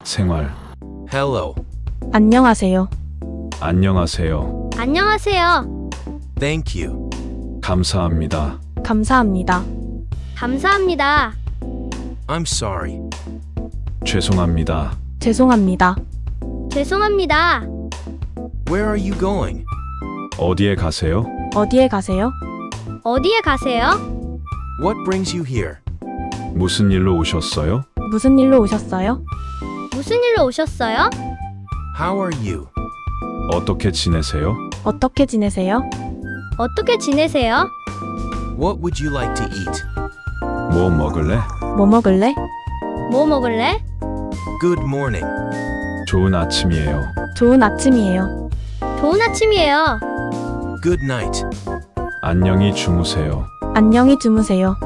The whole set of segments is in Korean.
생활. Hello. 안녕하세요. 안녕하세요. 안녕하세요. Thank you. 감사합니다. 감사합니다. 감사합니다. I'm sorry. 죄송합니다. 죄송합니다. 죄송합니다. Where are you going? 어디에 가세요? 어디에 가세요? 어디에 가세요? What brings you here? 무슨 일로 오셨어요? 무슨 일로 오셨어요? 무슨 일로 오셨어요? How are you? 어떻게 지내세요? 어떻게 지내세요? 어떻게 지내세요? What would you like to eat? 뭐 먹을래? 뭐 먹을래? 뭐 먹을래? Good morning. 좋은 아침이에요. 좋은 아침이에요. 좋은 아침이에요. Good night. 안녕히 주무세요. 안녕히 주무세요.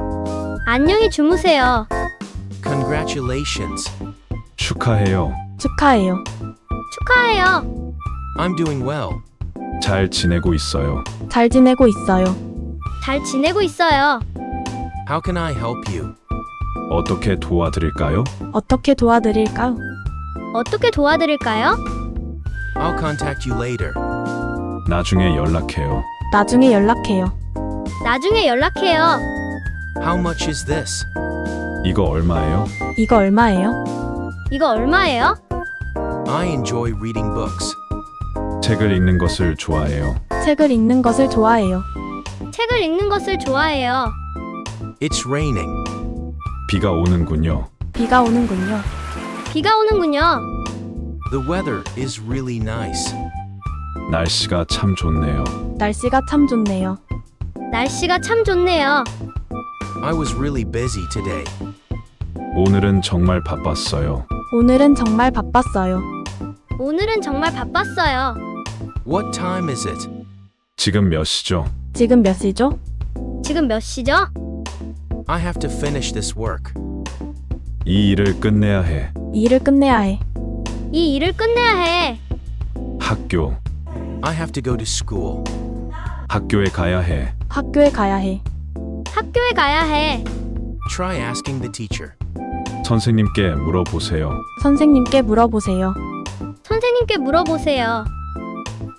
안녕히 주무세요. Congratulations. 축하해요. 축하해요. 축하해요. I'm doing well. 잘 지내고 있어요. 잘 지내고 있어요. 잘 지내고 있어요. How can I help you? 어떻게 도와드릴까요? 어떻게 도와드릴까요? 어떻게 도와드릴까요? I'll contact you later. 나중에 연락해요. 나중에 연락해요. 나중에 연락해요. How much is this? 이거 얼마예요? 이거 얼마예요? 이거 얼마예요? I enjoy reading books. 책을 읽는 것을 좋아해요. 책을 읽는 것을 좋아해요. 책을 읽는 것을 좋아해요. It's raining. 비가 오는군요. 비가 오는군요. 비가 오는군요. The weather is really nice. 날씨가 참 좋네요. 날씨가 참 좋네요. 날씨가 참 좋네요. I was really busy today. 오늘은 정말 바빴어요. 오늘은 정말 바빴어요. 오늘은 정말 바빴어요. What time is it? 지금 몇 시죠? 지금 몇 시죠? 지금 몇 시죠? I have to finish this work. 이 일을 끝내야 해. 이 일을 끝내야 해. 이 일을 끝내야 해. 학교. I have to go to school. 학교에 가야 해. 학교에 가야 해. 학교에 가야 해. Try asking the teacher. 선생님께 물어보세요. 선생님께 물어보세요. 선생님께 물어보세요.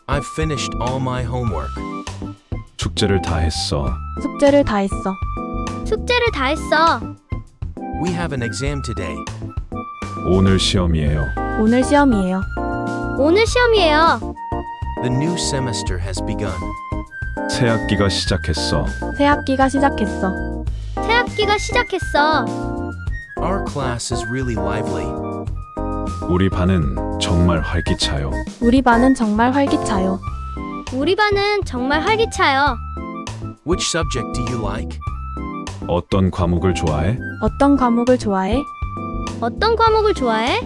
I've finished all my homework. 숙제를 다 했어. 숙제를 다 했어. 숙제를 다 했어. We have an exam today. 오늘 시험이에요. 오늘 시험이에요. 오늘 시험이에요. The new semester has begun. 새 학기가 시작했어. 새 학기가 시작했어. 새 학기가 시작했어. Our class is really lively. 우리 반은 정말 활기차요. 우리 반은 정말 활기차요. 우리 반은 정말 활기차요. Which subject do you like? 어떤 과목을 좋아해? 어떤 과목을 좋아해? 어떤 과목을 좋아해?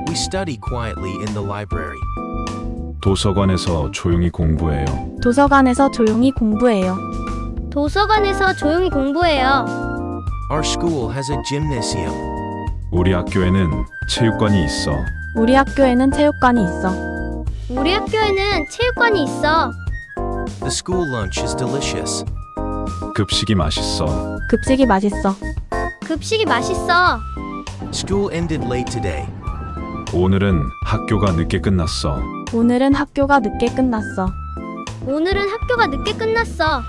We study quietly in the library. 도서관에서 조용히 공부해요. 도서관에서 조용히 공부해요. 도서관에서 조용히 공부해요. Our school has a gymnasium. 우리 학교에는 체육관이 있어. 우리 학교에는 체육관이 있어. 우리 학교에는 체육관이 있어. The school lunch is delicious. 급식이 맛있어. 급식이 맛있어. 급식이 맛있어. School ended late today. 오늘은 학교가 늦게 끝났어. 오늘은 학교가 늦게 끝났어. 오늘은 학교가 늦게 끝났어.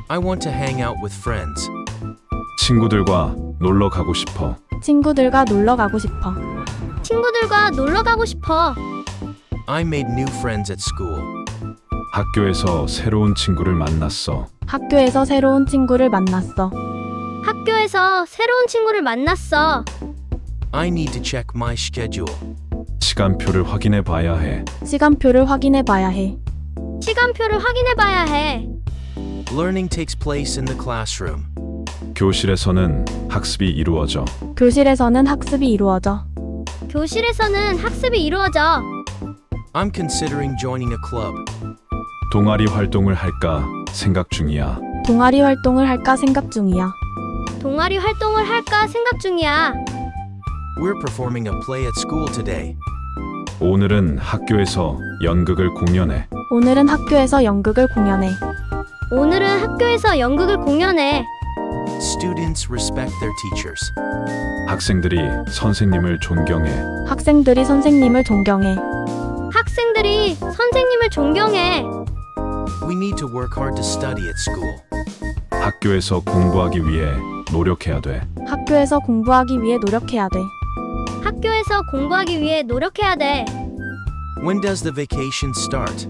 I want to hang out with friends. 친구들과 놀러 가고 싶어. 친구들과 놀러 가고 싶어. 친구들과 놀러 가고 싶어. I made new friends at school. 학교에서 새로운 친구를 만났어. 학교에서 새로운 친구를 만났어. 학교에서 새로운 친구를 만났어. I need to check my schedule. 시간표를 확인해 봐야 해. 시간표를 확인해 봐야 해. 시간표를 확인해 봐야 해. Learning takes place in the classroom. 교실에서는 학습이 이루어져. 교실에서는 학습이 이루어져. 교실에서는 학습이 이루어져. I'm considering joining a club. 동아리 활동을 할까 생각 중이야. 동아리 활동을 할까 생각 중이야. 동아리 활동을 할까 생각 중이야. We're performing a play at school today. 오늘은 학교에서 연극을 공연해. 오늘은 학교에서 연극을 공연해. 오늘은 학교에서 연극을 공연해. Students respect their teachers. 학생들이 선생님을 존경해. 학생들이 선생님을 존경해. 학생들이 선생님을 존경해. We need to work hard to study at school. 학교에서 공부하기 위해 노력해야 돼. 학교에서 공부하기 위해 노력해야 돼. 학교에서 공부하기 위해 노력해야 돼. When does the vacation start?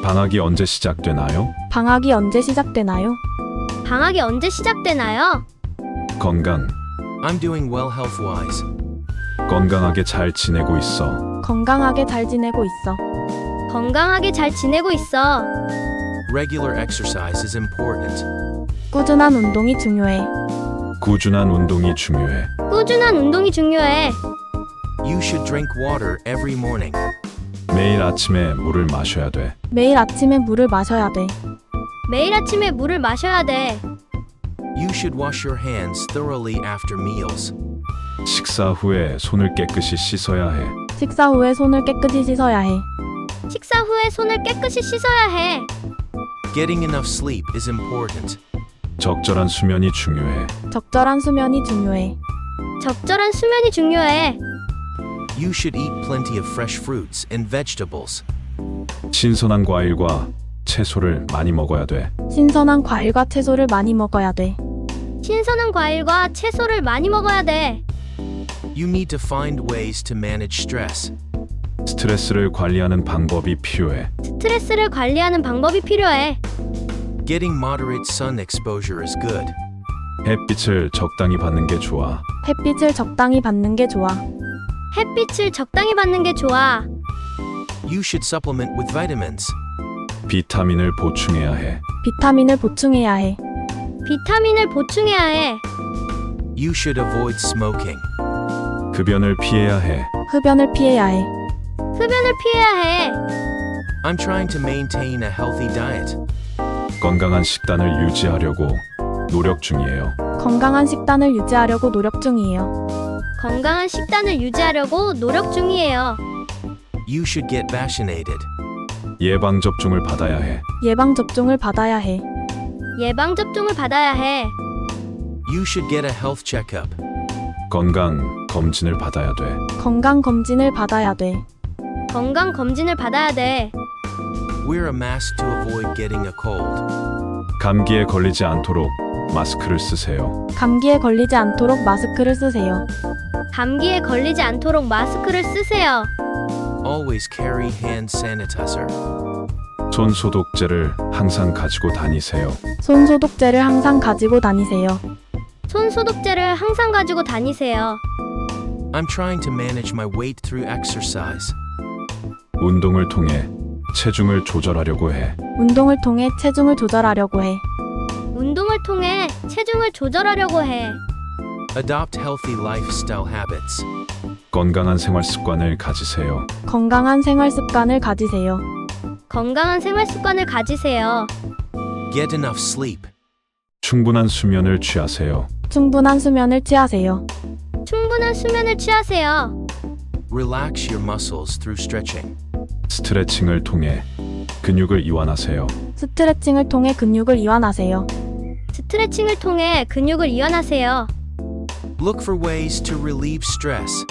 방학이 언제 시작되나요? 방학이 언제 시작되나요? 방학이 언제 시작되나요? 건강. I'm doing well health-wise. 건강하게 잘 지내고 있어. 건강하게 잘 지내고 있어. 건강하게 잘 지내고 있어. Regular exercise is important. 꾸준한 운동이 중요해. 꾸준한 운동이 중요해. 꾸준한 운동이 중요해. You should drink water every morning. 매일 아침에 물을 마셔야 돼. 매일 아침에 물을 마셔야 돼. 매일 아침에 물을 마셔야 돼. You should wash your hands thoroughly after meals. 식사 후에 손을 깨끗이 씻어야 해. 식사 후에 손을 깨끗이 씻어야 해. 식사 후에 손을 깨끗이 씻어야 해. Getting enough sleep is important. 적절한 수면이 중요해. 적절한 수면이 중요해. 적절한 수면이 중요해. You should eat plenty of fresh fruits and vegetables. 신선한 과일과 채소를 많이 먹어야 돼. 신선한 과일과 채소를 많이 먹어야 돼. 신선한 과일과 채소를 많이 먹어야 돼. You need to find ways to manage stress. 스트레스를 관리하는 방법이 필요해. 스트레스를 관리하는 방법이 필요해. Getting moderate sun exposure is good. 햇빛을 적당히 받는 게 좋아. 햇빛을 적당히 받는 게 좋아. 햇빛을 적당히 받는 게 좋아. You should supplement with vitamins. 비타민을 보충해야 해. 비타민을 보충해야 해. 비타민을 보충해야 해. You should avoid smoking. 흡연을 피해야 해. 흡연을 피해야 해. 흡연을 피해야 해. I'm trying to maintain a healthy diet. 건강한 식단을 유지하려고 노력 중이에요. 건강한 식단을 유지하려고 노력 중이에요. 건강한 식단을 유지하려고 노력 중이에요. You should get vaccinated. 예방 접종을 받아야 해. 예방 접종을 받아야 해. 예방 접종을 받아야 해. You should get a health checkup. 건강 검진을 받아야 돼. 건강 검진을 받아야 돼. 건강 검진을 받아야 돼. Wear a mask to avoid getting a cold. 감기에 걸리지 않도록 마스크를 쓰세요. 감기에 걸리지 않도록 마스크를 쓰세요. 감기에 걸리지 않도록 마스크를 쓰세요. Always carry hand sanitizer. 손 소독제를 항상 가지고 다니세요. 손 소독제를 항상 가지고 다니세요. 손 소독제를 항상 가지고 다니세요. I'm trying to manage my weight through exercise. 운동을 통해 체중을 조절하려고 해. 운동을 통해 체중을 조절하려고 해. 운동을 통해 체중을 조절하려고 해. Adopt healthy lifestyle habits. 건강한 생활 습관을 가지세요. 건강한 생활 습관을 가지세요. 건강한 생활 습관을 가지세요. Get enough sleep. 충분한 수면을 취하세요. 충분한 수면을 취하세요. 충분한 수면을 취하세요. Relax your muscles through stretching. 스트레칭을 통해 근육을 이완하세요. 스트레칭을 통해 근육을 이완하세요. 스트레칭을 통해 근육을 이완하세요. Look for ways to relieve stress.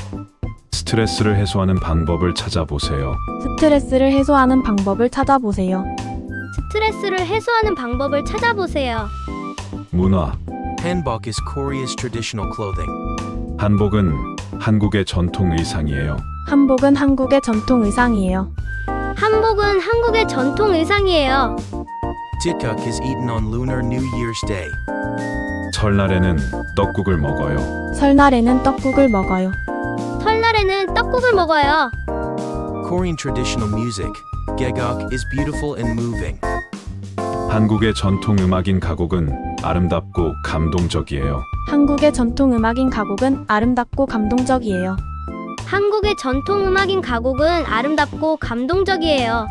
스트레스를 해소하는 방법을 찾아보세요. 스트레스를 해소하는 방법을 찾아보세요. 스트레스를 해소하는 방법을 찾아보세요. 문화. Hanbok is Korea's traditional clothing. 한복은 한국의 전통 의상이에요. 한복은 한국의 전통 의상이에요. 한복은 한국의 전통 의상이에요. Tikkuk is eaten on Lunar New Year's Day. 설날에는 떡국을 먹어요. 설날에는 떡국을 먹어요. 설날에는 떡국을 먹어요. Korean traditional music, Gegok, is beautiful and moving. 한국의 전통 음악인 가곡은 아름답고 감동적이에요. 한국의 전통 음악인 가곡은 아름답고 감동적이에요. 한국의 전통 음악인 가곡은 아름답고 감동적이에요.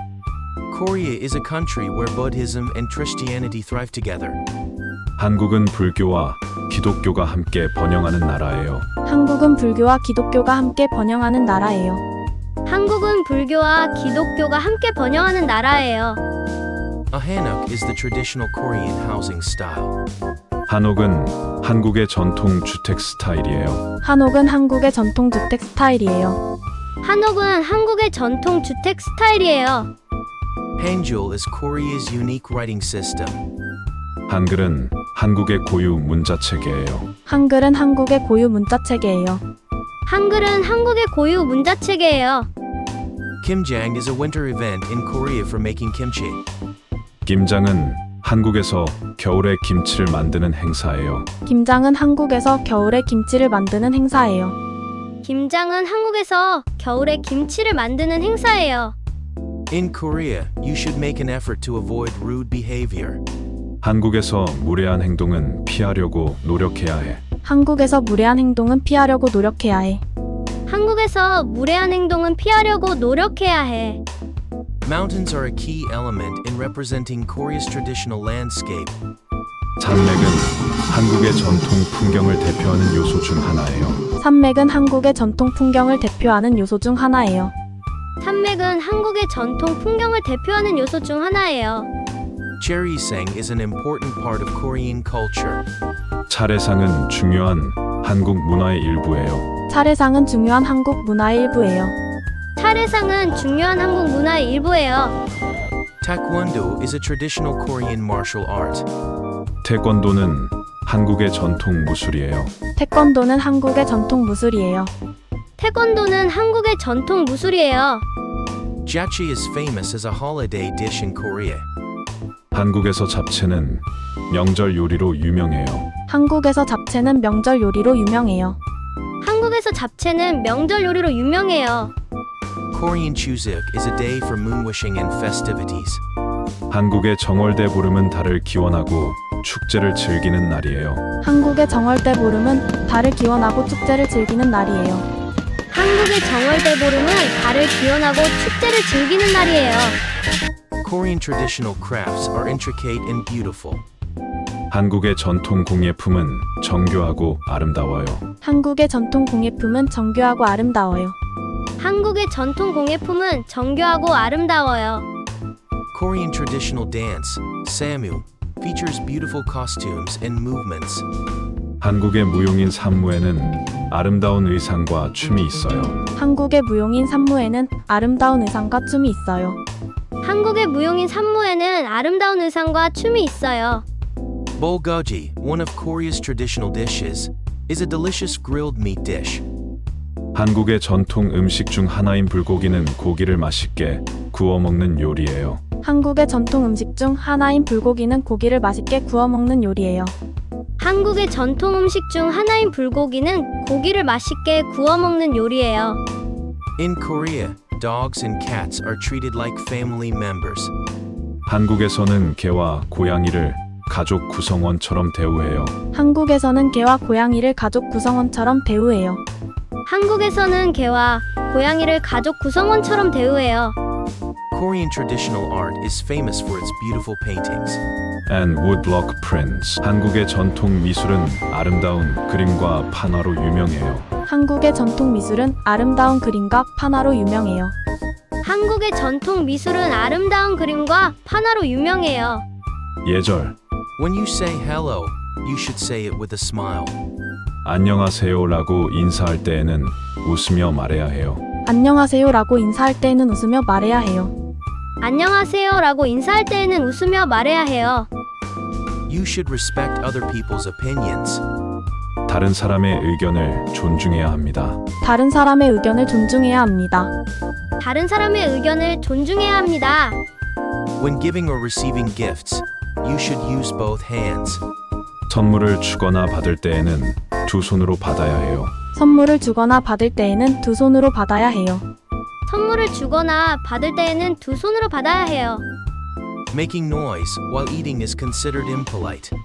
Korea is a country where Buddhism and Christianity thrive together. 한국은 불교와 기독교가 함께 번영하는 나라예요. 한국은 불교와 기독교가 함께 번영하는 나라예요. 한국은 불교와 기독교가 함께 번영하는 나라예요. A hanok is the traditional Korean housing style. 한옥은 한국의 전통 주택 스타일이에요. 한옥은 한국의 전통 주택 스타일이에요. 한옥은 한국의 전통 주택 스타일이에요. Hangul is Korea's unique writing system. 한글은 한국의 고유 문자체계예요. 한글은 한국의 고유 문자체계예요. 한글은 한국의 고유 문자체계예요. Kimjang is a winter event in Korea for making kimchi. 김장은 한국에서 겨울에 김치를 만드는 행사예요. 김장은 한국에서 겨울에 김치를 만드는 행사예요. 김장은 한국에서 겨울에 김치를 만드는 행사예요. In Korea, you should make an effort to avoid rude behavior. 한국에서 무례한 행동은 피하려고 노력해야 해. 한국에서 무례한 행동은 피하려고 노력해야 해. 한국에서 무례한 행동은 피하려고 노력해야 해. Mountains are a key element in representing Korea's traditional landscape. 산맥은 한국의 전통 풍경을 대표하는 요소 중 하나예요. 산맥은 한국의 전통 풍경을 대표하는 요소 중 하나예요. 산맥은 한국의 전통 풍경을 대표하는 요소 중 하나예요. Cherisang is an important part of Korean culture. 차례상은 중요한 한국 문화의 일부예요. 차례상은 중요한 한국 문화의 일부예요. 차례상은 중요한 한국 문화의 일부예요. Taekwondo is a traditional Korean martial art. 태권도는 한국의 전통 무술이에요. 태권도는 한국의 전통 무술이에요. 태권도는 한국의 전통 무술이에요. Japchae is famous as a holiday dish in Korea. 한국에서 잡채는 명절 요리로 유명해요. 한국에서 잡채는 명절 요리로 유명해요. 한국에서 잡채는 명절 요리로 유명해요. Korean Chuseok is a day for moonwishing and festivities. 한국의 정월대 보름은 달을 기원하고 축제를 즐기는 날이에요. 한국의 정월대 보름은 달을 기원하고 축제를 즐기는 날이에요. 한국의 정월대 보름은 달을 기원하고 축제를 즐기는 날이에요. Korean traditional crafts are intricate and beautiful. 한국의 전통 공예품은 정교하고 아름다워요. 한국의 전통 공예품은 정교하고 아름다워요. 한국의 전통 공예품은 정교하고 아름다워요. Korean traditional dance, Samu, features beautiful costumes and movements. 한국의 무용인 산무에는 아름다운 의상과 춤이 있어요. 한국의 무용인 산무에는 아름다운 의상과 춤이 있어요. 한국의 무용인 산무에는 아름다운 의상과 춤이 있어요. Bulgogi, one of Korea's traditional dishes, is a delicious grilled meat dish. 한국의 전통 음식 중 하나인 불고기는 고기를 맛있게 구워 먹는 요리예요. 한국의 전통 음식 중 하나인 불고기는 고기를 맛있게 구워 먹는 요리예요. 한국의 전통 음식 중 하나인 불고기는 고기를 맛있게 구워 먹는 요리예요. In Korea, dogs and cats are treated like family members. 한국에서는 개와 고양이를 가족 구성원처럼 대우해요. 한국에서는 개와 고양이를 가족 구성원처럼 대우해요. 한국에서는 개와 고양이를 가족 구성원처럼 대우해요. Korean traditional art is famous for its beautiful paintings. And woodblock prints. 한국의 전통 미술은 아름다운 그림과 판화로 유명해요. 한국의 전통 미술은 아름다운 그림과 판화로 유명해요. 한국의 전통 미술은 아름다운 그림과 판화로 유명해요. 예절. When you say hello, you should say it with a smile. 안녕하세요라고 인사할 때에는 웃으며 말해야 해요. 안녕하세요라고 인사할 때에는 웃으며 말해야 해요. 안녕하세요라고 인사할 때에는 웃으며 말해야 해요. You should respect other people's opinions. 다른 사람의 의견을 존중해야 합니다. 다른 사람의 의견을 존중해야 합니다. 다른 사람의 의견을 존중해야 합니다. When giving or receiving gifts, you should use both hands. 선물을 주거나 받을 때에는 두 손으로 받아야 해요. 선물을 주거나 받을 때에는 두 손으로 받아야 해요. 선물을 주거나 받을 때에는 두 손으로 받아야 해요. Making noise while eating is considered impolite.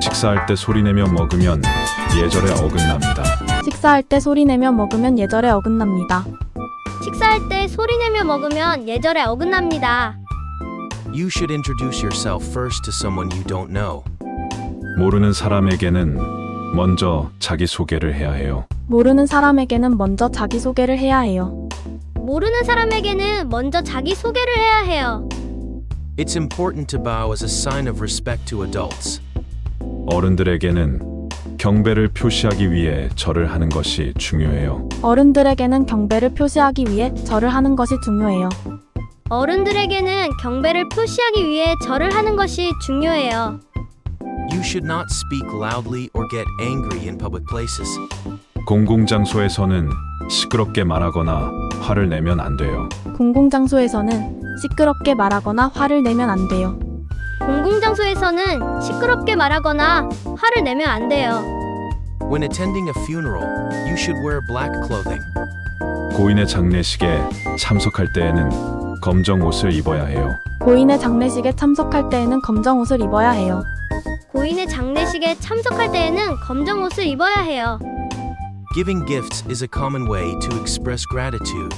식사할 때 소리내며 먹으면 예절에 어긋납니다. 식사할 때 소리내며 먹으면 예절에 어긋납니다. 식사할 때 소리내며 먹으면 예절에 어긋납니다. You should introduce yourself first to someone you don't know. 모르는 사람에게는 먼저 자기소개를 해야 해요. 모르는 사람에게는 먼저 자기소개를 해야 해요. 모르는 사람에게는 먼저 자기소개를 해야 해요. It's important to bow as a sign of respect to adults. 어른들에게는 경배를 표시하기 위해 절을 하는 것이 중요해요. 어른들에게는 경배를 표시하기 위해 절을 하는 것이 중요해요. 어른들에게는 경배를 표시하기 위해 절을 하는 것이 중요해요. You should not speak loudly or get angry in public places. 공공장소에서는 시끄럽게 말하거나 화를 내면 안 돼요. 공공장소에서는 시끄럽게 말하거나 화를 내면 안 돼요. 공공장소에서는 시끄럽게 말하거나 화를 내면 안 돼요. When attending a funeral, you should wear black clothing. 고인의 장례식에 참석할 때에는 검정 옷을 입어야 해요. 고인의 장례식에 참석할 때에는 검정 옷을 입어야 해요. 고인의 장례식에 참석할 때에는 검정 옷을 입어야 해요. Giving gifts is a common way to express gratitude.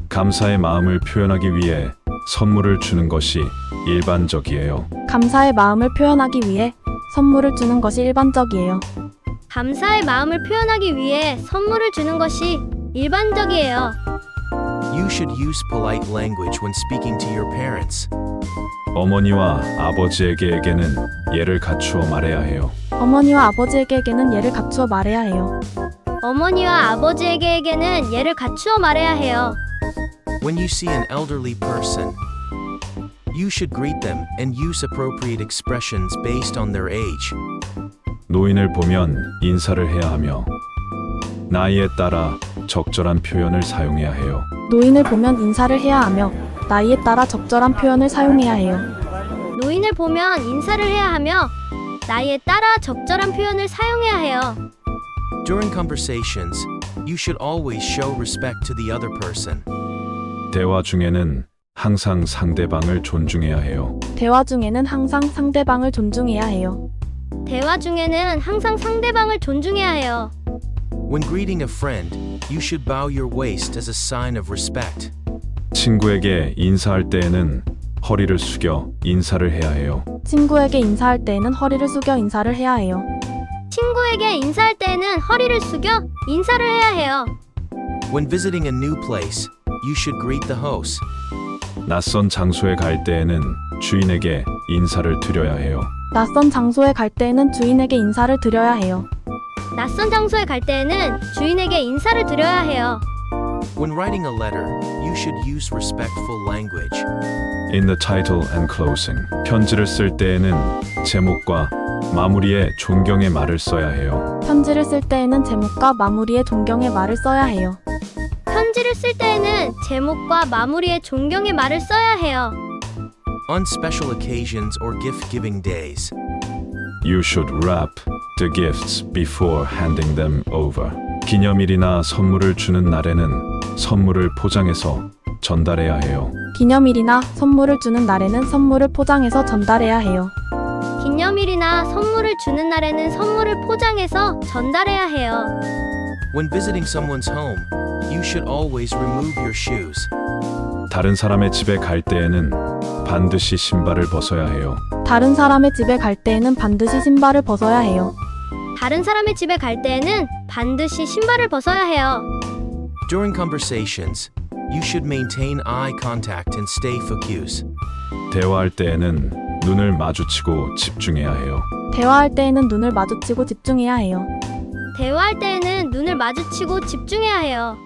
감사의 마음을 표현하기 위해 선물을 주는 것이 일반적이에요. 감사의 마음을 표현하기 위해 선물을 주는 것이 일반적이에요. 감사의 마음을 표현하기 위해 선물을 주는 것이 일반적이에요. You should use polite language when speaking to your parents. 어머니와 아버지에게는 예를 갖추어 말해야 해요. 어머니와 아버지에게는 예를 갖추어 말해야 해요. 어머니와 아버지에게는 예를 갖추어 말해야 해요. When you see an elderly person, you should greet them and use appropriate expressions based on their age. 노인을 보면 인사를 해야 하며 나이에 따라 적절한 표현을 사용해야 해요. 노인을 보면 인사를 해야 하며 나이에 따라 적절한 표현을 사용해야 해요. 노인을 보면 인사를 해야 하며 나이에 따라 적절한 표현을 사용해야 해요. During conversations, you should always show respect to the other person. 대화 중에는 항상 상대방을 존중해야 해요. 대화 중에는 항상 상대방을 존중해야 해요. 대화 중에는 항상 상대방을 존중해야 해요. When greeting a friend, you should bow your waist as a sign of respect. 친구에게 인사할 때에는 허리를 숙여 인사를 해야 해요. 친구에게 인사할 때에는 허리를 숙여 인사를 해야 해요. 친구에게 인사할 때는 허리를 숙여 인사를 해야 해요. When visiting a new place, you should greet the host. 낯선 장소에 갈 때에는 주인에게 인사를 드려야 해요. 낯선 장소에 갈 때에는 주인에게 인사를 드려야 해요. 낯선 장소에 갈 때에는 주인에게 인사를 드려야 해요. When writing a letter, you should use respectful language. In the title and closing. 편지를 쓸 때에는 제목과 마무리에 존경의 말을 써야 해요. 편지를 쓸 때에는 제목과 마무리에 존경의 말을 써야 해요. 편지를 쓸 때에는 제목과 마무리에 존경의 말을 써야 해요. On special occasions or gift-giving days, You should wrap the gifts before handing them over. 기념일이나 선물을 주는 날에는 선물을 포장해서 전달해야 해요. 기념일이나 선물을 주는 날에는 선물을 포장해서 전달해야 해요. 기념일이나 선물을 주는 날에는 선물을 포장해서 전달해야 해요. when visiting someone's home, you should always remove your shoes. 다른 사람의 집에 갈 때에는 반드시 신발을 벗어야 해요. 다른 사람의 집에 갈 때에는 반드시 신발을 벗어야 해요. 다른 사람의 집에 갈 때에는 반드시 신발을 벗어야 해요. During conversations, you should maintain eye contact and stay focused. 대화할 때에는 눈을 마주치고 집중해야 해요. 대화할 때에는 눈을 마주치고 집중해야 해요. 대화할 때에는 눈을 마주치고 집중해야 해요.